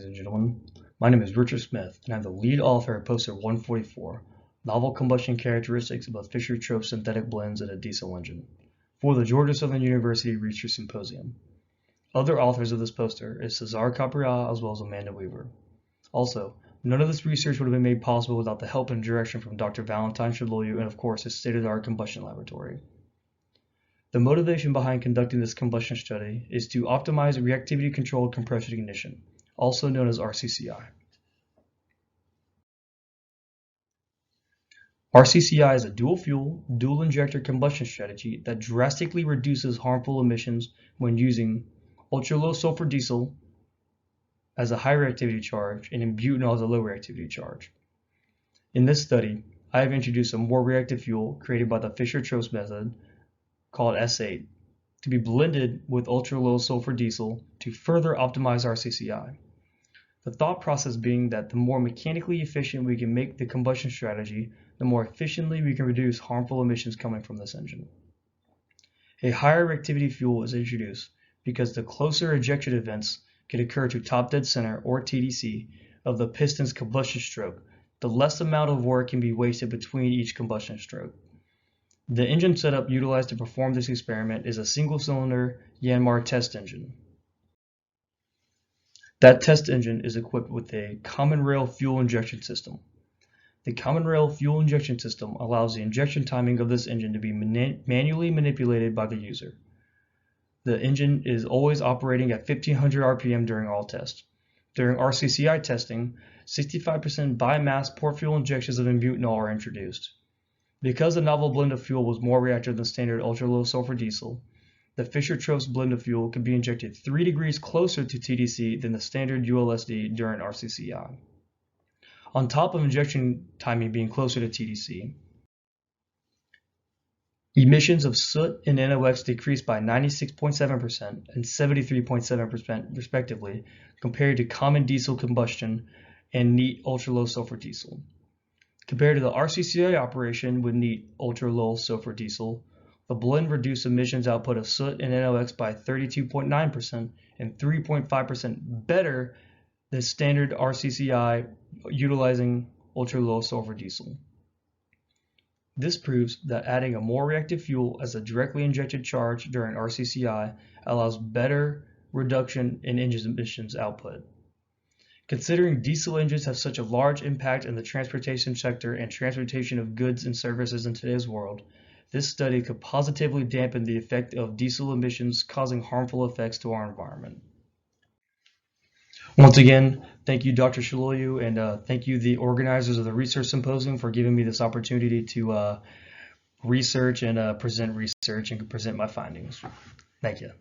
ladies and gentlemen. My name is Richard Smith, and I'm the lead author of poster 144, Novel Combustion Characteristics of both Fischer Tropsch Synthetic Blends in a Diesel Engine, for the Georgia Southern University Research Symposium. Other authors of this poster is Cesar Capria as well as Amanda Weaver. Also, none of this research would have been made possible without the help and direction from Dr. Valentin Soloiu and of course his state-of-the-art combustion laboratory. The motivation behind conducting this combustion study is to optimize reactivity-controlled compression ignition, also known as RCCI. RCCI is a dual-fuel, dual-injector combustion strategy that drastically reduces harmful emissions when using ultra-low sulfur diesel as a high reactivity charge and butanol as a low reactivity charge. In this study, I have introduced a more reactive fuel created by the Fischer Tropsch method called S8 to be blended with ultra-low sulfur diesel to further optimize RCCI. The thought process being that the more mechanically efficient we can make the combustion strategy, the more efficiently we can reduce harmful emissions coming from this engine. A higher reactivity fuel is introduced because the closer ejection events can occur to top dead center or TDC of the piston's combustion stroke, the less amount of work can be wasted between each combustion stroke. The engine setup utilized to perform this experiment is a single-cylinder Yanmar test engine. That test engine is equipped with a common rail fuel injection system. The common rail fuel injection system allows the injection timing of this engine to be manually manipulated by the user. The engine is always operating at 1500 RPM during all tests. During RCCI testing, 65% biomass port fuel injections of butanol are introduced. Because the novel blend of fuel was more reactive than standard ultra-low sulfur diesel, the Fischer Tropsch blend of fuel can be injected 3 degrees closer to TDC than the standard ULSD during RCCI. On top of injection timing being closer to TDC, emissions of soot and NOx decreased by 96.7% and 73.7% respectively compared to common diesel combustion and neat ultra-low sulfur diesel. Compared to the RCCI operation with neat ultra-low sulfur diesel, the blend reduced emissions output of soot and NOx by 32.9% and 3.5% better than standard RCCI utilizing ultra-low sulfur diesel. This proves that adding a more reactive fuel as a directly injected charge during RCCI allows better reduction in engine emissions output. Considering diesel engines have such a large impact in the transportation sector and transportation of goods and services in today's world, this study could positively dampen the effect of diesel emissions causing harmful effects to our environment. Once again, thank you Dr. Soloiu, and thank you the organizers of the Research Symposium for giving me this opportunity to research and present research and present my findings. Thank you.